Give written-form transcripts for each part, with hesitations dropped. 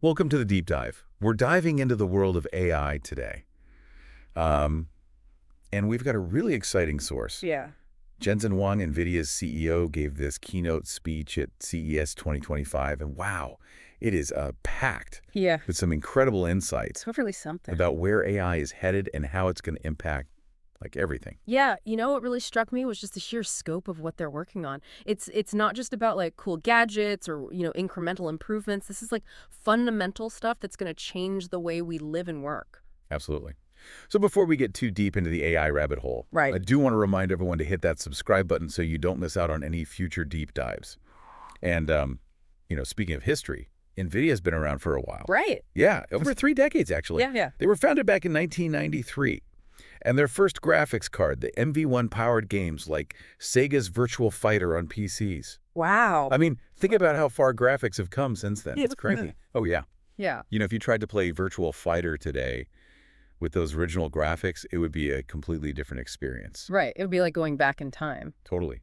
Welcome to the deep dive. We're diving into the world of AI today. Um, and we've got a really exciting source. Yeah. Jensen Huang, NVIDIA's CEO, gave this keynote speech at CES 2025, and wow, it is packed Yeah. with some incredible insights It's really something. about where AI is headed and how it's going to impact everything. Yeah, what really struck me was just the sheer scope of what they're working on. It's not just about like cool gadgets or, incremental improvements. This is like fundamental stuff that's going to change the way we live and work. Absolutely. So before we get too deep into the AI rabbit hole, Right. I do want to remind everyone to hit that subscribe button so you don't miss out on any future deep dives. And, speaking of history, NVIDIA's been around for a while. Right. Yeah, over 3 decades, actually. Yeah. They were founded back in 1993. And their first graphics card, the MV1, powered games like Sega's Virtual Fighter on PCs. Wow. I mean, think about how far graphics have come since then. It's crazy. Oh, yeah. Yeah. If you tried to play Virtual Fighter today with those original graphics, it would be a completely different experience. Right. It would be like going back in time. Totally.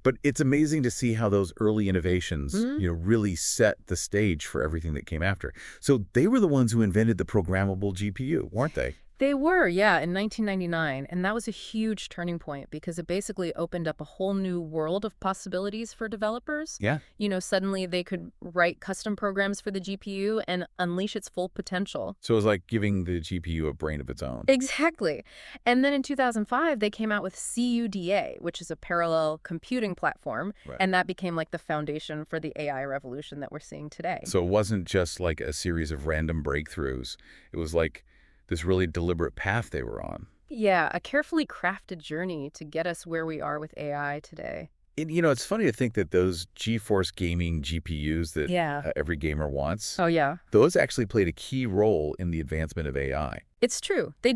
But it's amazing to see how those early innovations, really set the stage for everything that came after. So they were the ones who invented the programmable GPU, weren't they? They were, yeah, in 1999, and that was a huge turning point because it basically opened up a whole new world of possibilities for developers. Yeah. Suddenly they could write custom programs for the GPU and unleash its full potential. So it was like giving the GPU a brain of its own. Exactly. And then in 2005, they came out with CUDA, which is a parallel computing platform, Right. and that became like the foundation for the AI revolution that we're seeing today. So it wasn't just like a series of random breakthroughs. It was like this really deliberate path they were on. Yeah, a carefully crafted journey to get us where we are with AI today. And, it's funny to think that those GeForce gaming GPUs that Yeah. every gamer wants, Oh, yeah. those actually played a key role in the advancement of AI. It's true. The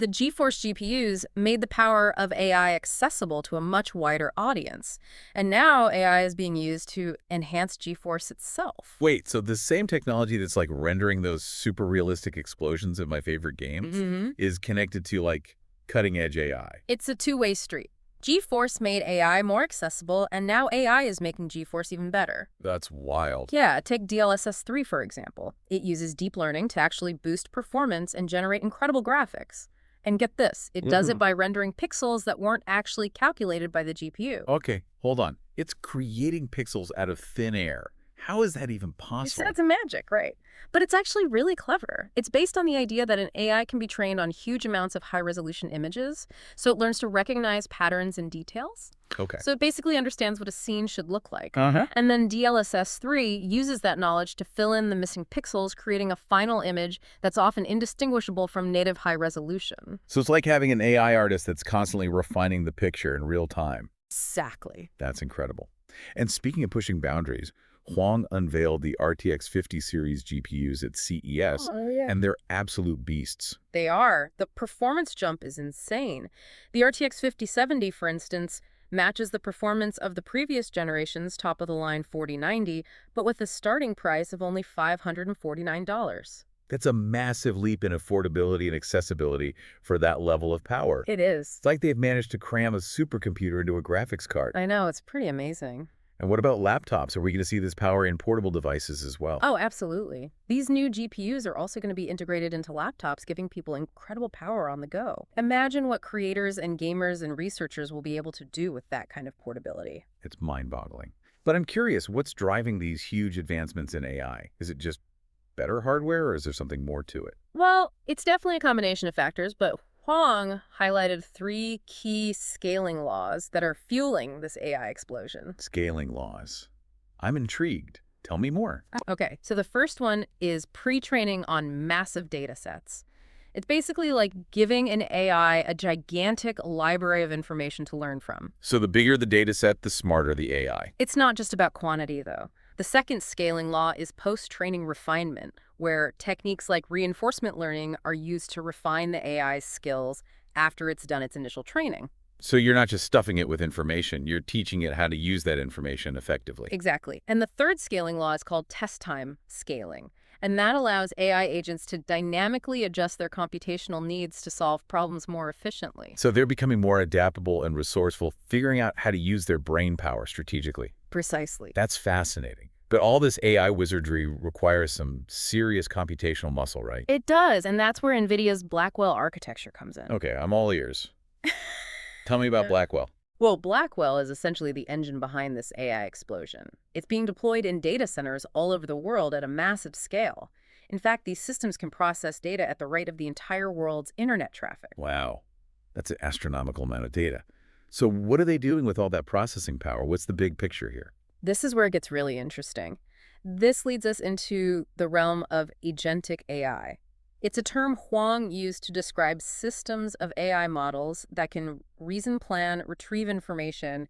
GeForce GPUs made the power of AI accessible to a much wider audience. And now AI is being used to enhance GeForce itself. Wait, so the same technology that's like rendering those super realistic explosions of my favorite games is connected to like cutting edge AI. It's a two-way street. GeForce made AI more accessible, and now AI is making GeForce even better. That's wild. Yeah, take DLSS 3, for example. It uses deep learning to actually boost performance and generate incredible graphics. And get this, it does it by rendering pixels that weren't actually calculated by the GPU. Okay, hold on. It's creating pixels out of thin air. How is that even possible? That's magic, right? But it's actually really clever. It's based on the idea that an AI can be trained on huge amounts of high-resolution images, so it learns to recognize patterns and details. Okay. So it basically understands what a scene should look like. Uh-huh. And then DLSS 3 uses that knowledge to fill in the missing pixels, creating a final image that's often indistinguishable from native high resolution. So it's like having an AI artist that's constantly refining the picture in real time. Exactly. That's incredible. And speaking of pushing boundaries, Huang unveiled the RTX 50 series GPUs at CES, and they're absolute beasts. They are. The performance jump is insane. The RTX 5070, for instance, matches the performance of the previous generation's top-of-the-line 4090, but with a starting price of only $549. That's a massive leap in affordability and accessibility for that level of power. It is. It's like they've managed to cram a supercomputer into a graphics card. I know, it's pretty amazing. And what about laptops? Are we going to see this power in portable devices as well? Oh, absolutely. These new GPUs are also going to be integrated into laptops, giving people incredible power on the go. Imagine what creators and gamers and researchers will be able to do with that kind of portability. It's mind-boggling. But I'm curious, what's driving these huge advancements in AI? Is it just better hardware, or is there something more to it? Well, it's definitely a combination of factors, but Huang highlighted 3 key scaling laws that are fueling this AI explosion. Scaling laws. I'm intrigued. Tell me more. Okay, so the first one is pre-training on massive data sets. It's basically like giving an AI a gigantic library of information to learn from. So the bigger the data set, the smarter the AI. It's not just about quantity, though. The second scaling law is post-training refinement, where techniques like reinforcement learning are used to refine the AI's skills after it's done its initial training. So you're not just stuffing it with information, you're teaching it how to use that information effectively. Exactly. And the third scaling law is called test time scaling. And that allows AI agents to dynamically adjust their computational needs to solve problems more efficiently. So they're becoming more adaptable and resourceful, figuring out how to use their brain power strategically. Precisely. That's fascinating. But all this AI wizardry requires some serious computational muscle, right? It does, and that's where NVIDIA's Blackwell architecture comes in. Okay, I'm all ears. Tell me about Blackwell. Well, Blackwell is essentially the engine behind this AI explosion. It's being deployed in data centers all over the world at a massive scale. In fact, these systems can process data at the rate of the entire world's internet traffic. Wow, that's an astronomical amount of data. So what are they doing with all that processing power? What's the big picture here? This is where it gets really interesting. This leads us into the realm of agentic AI. It's a term Huang used to describe systems of AI models that can reason, plan, retrieve information,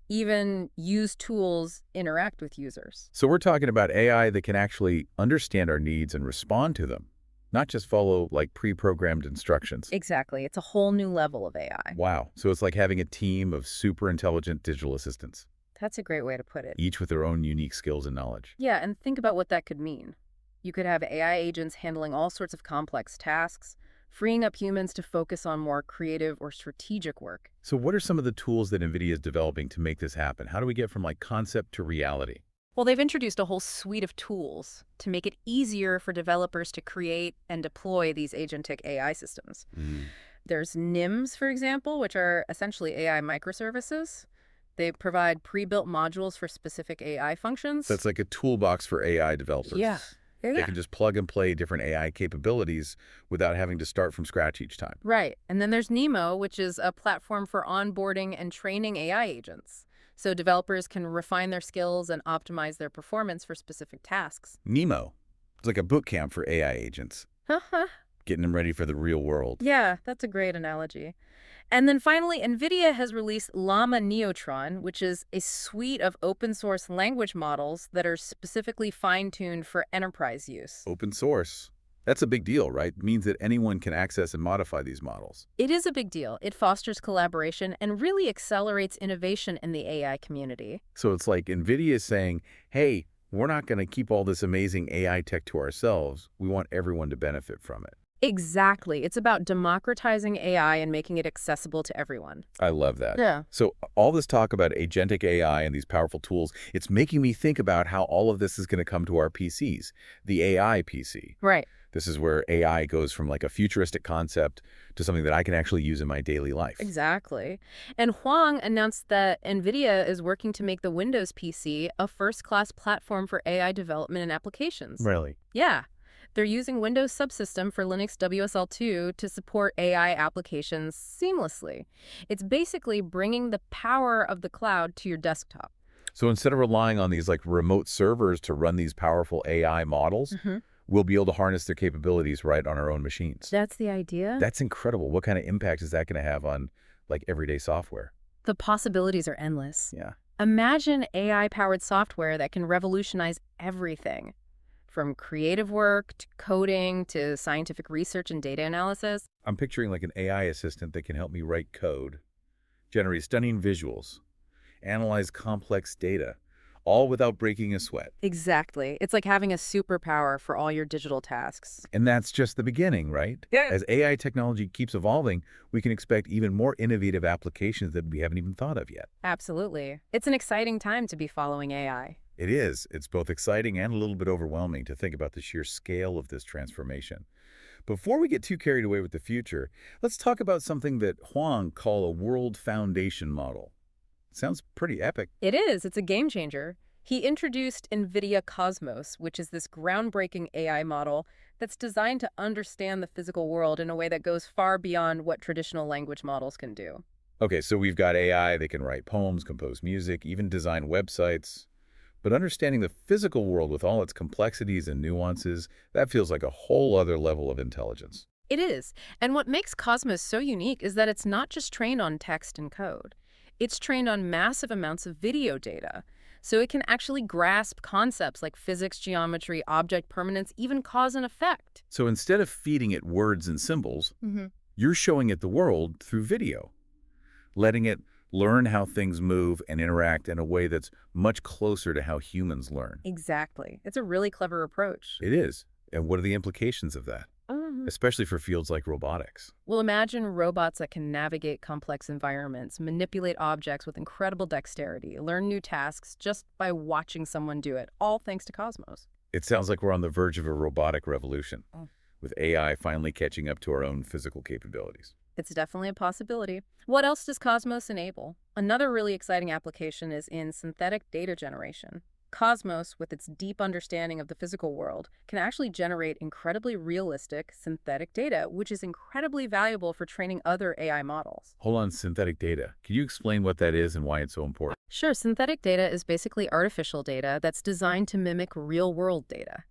even use tools, interact with users. So we're talking about AI that can actually understand our needs and respond to them, not just follow like pre-programmed instructions. Exactly. It's a whole new level of AI. Wow. So it's like having a team of super intelligent digital assistants, That's a great way to put it. each with their own unique skills and knowledge. Yeah, and think about what that could mean. You could have AI agents handling all sorts of complex tasks, freeing up humans to focus on more creative or strategic work. So what are some of the tools that NVIDIA is developing to make this happen? How do we get from like concept to reality? Well, they've introduced a whole suite of tools to make it easier for developers to create and deploy these agentic AI systems. There's NIMs, for example, which are essentially AI microservices. They provide pre-built modules for specific AI functions. That's like a toolbox for AI developers. Yeah. They can just plug and play different AI capabilities without having to start from scratch each time. Right. And then there's Nemo, which is a platform for onboarding and training AI agents. So developers can refine their skills and optimize their performance for specific tasks. Nemo. It's like a boot camp for AI agents, getting them ready for the real world. Yeah, that's a great analogy. And then finally, NVIDIA has released Llama Neutron, which is a suite of open source language models that are specifically fine-tuned for enterprise use. Open source. That's a big deal, right? It means that anyone can access and modify these models. It is a big deal. It fosters collaboration and really accelerates innovation in the AI community. So it's like NVIDIA is saying, hey, we're not going to keep all this amazing AI tech to ourselves. We want everyone to benefit from it. Exactly. It's about democratizing AI and making it accessible to everyone. I love that. Yeah. So all this talk about agentic AI and these powerful tools, it's making me think about how all of this is going to come to our PCs, the AI PC. Right. This is where AI goes from like a futuristic concept to something that I can actually use in my daily life. Exactly. And Huang announced that NVIDIA is working to make the Windows PC a first-class platform for AI development and applications. Really? Yeah. They're using Windows Subsystem for Linux WSL2 to support AI applications seamlessly. It's basically bringing the power of the cloud to your desktop. So instead of relying on these like remote servers to run these powerful AI models, we'll be able to harness their capabilities right on our own machines. That's the idea. That's incredible. What kind of impact is that going to have on like everyday software? The possibilities are endless. Yeah. Imagine AI-powered software that can revolutionize everything, from creative work to coding to scientific research and data analysis. I'm picturing like an AI assistant that can help me write code, generate stunning visuals, analyze complex data, all without breaking a sweat. Exactly. It's like having a superpower for all your digital tasks. And that's just the beginning, right? Yeah. As AI technology keeps evolving, we can expect even more innovative applications that we haven't even thought of yet. Absolutely. It's an exciting time to be following AI. It is. It's both exciting and a little bit overwhelming to think about the sheer scale of this transformation. Before we get too carried away with the future, let's talk about something that Huang called a world foundation model. Sounds pretty epic. It is. It's a game changer. He introduced NVIDIA Cosmos, which is this groundbreaking AI model that's designed to understand the physical world in a way that goes far beyond what traditional language models can do. Okay, so we've got AI that can write poems, compose music, even design websites. But understanding the physical world with all its complexities and nuances, that feels like a whole other level of intelligence. It is. And what makes Cosmos so unique is that it's not just trained on text and code. It's trained on massive amounts of video data. So it can actually grasp concepts like physics, geometry, object permanence, even cause and effect. So instead of feeding it words and symbols, you're showing it the world through video, letting it learn how things move and interact in a way that's much closer to how humans learn. Exactly. It's a really clever approach. It is. And what are the implications of that? especially for fields like robotics. Well, imagine robots that can navigate complex environments, manipulate objects with incredible dexterity, learn new tasks just by watching someone do it, all thanks to Cosmos. It sounds like we're on the verge of a robotic revolution, Mm. with AI finally catching up to our own physical capabilities. It's definitely a possibility. What else does Cosmos enable? Another really exciting application is in synthetic data generation. Cosmos, with its deep understanding of the physical world, can actually generate incredibly realistic synthetic data, which is incredibly valuable for training other AI models. Hold on, synthetic data. Can you explain what that is and why it's so important? Sure, synthetic data is basically artificial data that's designed to mimic real-world data.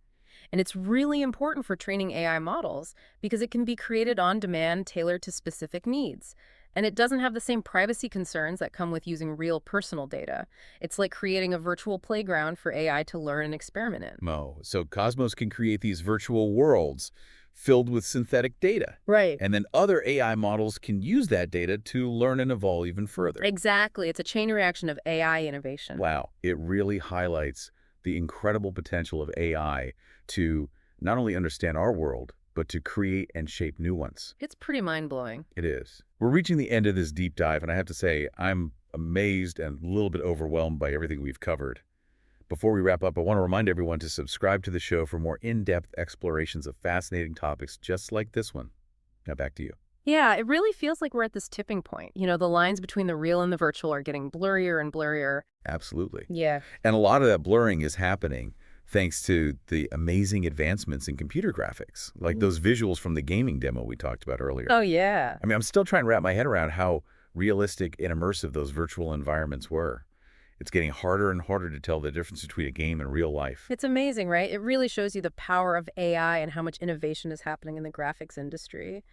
And it's really important for training AI models because it can be created on demand, tailored to specific needs. And it doesn't have the same privacy concerns that come with using real personal data. It's like creating a virtual playground for AI to learn and experiment in. So Cosmos can create these virtual worlds filled with synthetic data. Right. And then other AI models can use that data to learn and evolve even further. Exactly. It's a chain reaction of AI innovation. Wow, it really highlights the incredible potential of AI to not only understand our world, but to create and shape new ones. It's pretty mind-blowing. It is. We're reaching the end of this deep dive, and I have to say, I'm amazed and a little bit overwhelmed by everything we've covered. Before we wrap up, I want to remind everyone to subscribe to the show for more in-depth explorations of fascinating topics just like this one. Now back to you. Yeah, it really feels like we're at this tipping point. The lines between the real and the virtual are getting blurrier and blurrier. Absolutely. Yeah. And a lot of that blurring is happening thanks to the amazing advancements in computer graphics, like those visuals from the gaming demo we talked about earlier. Oh, yeah. I mean, I'm still trying to wrap my head around how realistic and immersive those virtual environments were. It's getting harder and harder to tell the difference between a game and real life. It's amazing, right? It really shows you the power of AI and how much innovation is happening in the graphics industry.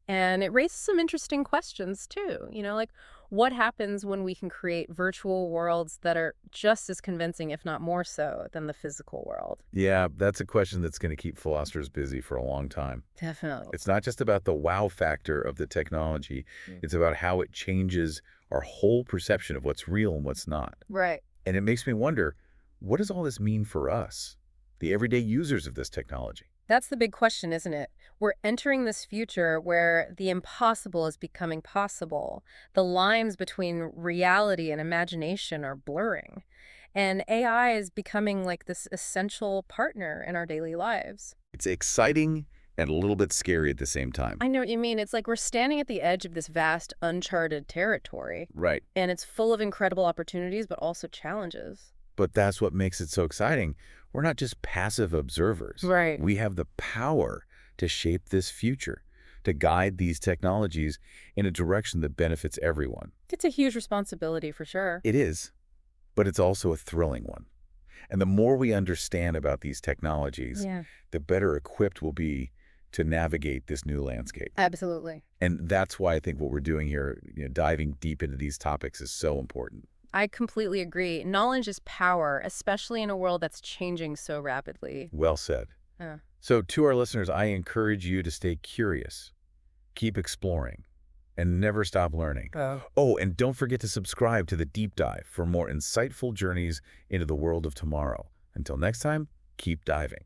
And it raises some interesting questions too. Like what happens when we can create virtual worlds that are just as convincing, if not more so, than the physical world? Yeah, that's a question that's going to keep philosophers busy for a long time. Definitely. It's not just about the wow factor of the technology. Mm. It's about how it changes our whole perception of what's real and what's not. Right. And it makes me wonder, what does all this mean for us, the everyday users of this technology? That's the big question, isn't it? We're entering this future where the impossible is becoming possible. The lines between reality and imagination are blurring. And AI is becoming like this essential partner in our daily lives. It's exciting and a little bit scary at the same time. I know what you mean. It's like we're standing at the edge of this vast, uncharted territory. Right. And it's full of incredible opportunities, but also challenges. But that's what makes it so exciting. We're not just passive observers. Right. We have the power to shape this future, to guide these technologies in a direction that benefits everyone. It's a huge responsibility for sure. It is, but it's also a thrilling one. And the more we understand about these technologies, Yeah, the better equipped we'll be to navigate this new landscape. absolutely. And that's why I think what we're doing here, diving deep into these topics is so important. I completely agree. Knowledge is power, especially in a world that's changing so rapidly. Well said. Uh, So to our listeners, I encourage you to stay curious, keep exploring, and never stop learning. Oh, and don't forget to subscribe to The Deep Dive for more insightful journeys into the world of tomorrow. Until next time, keep diving.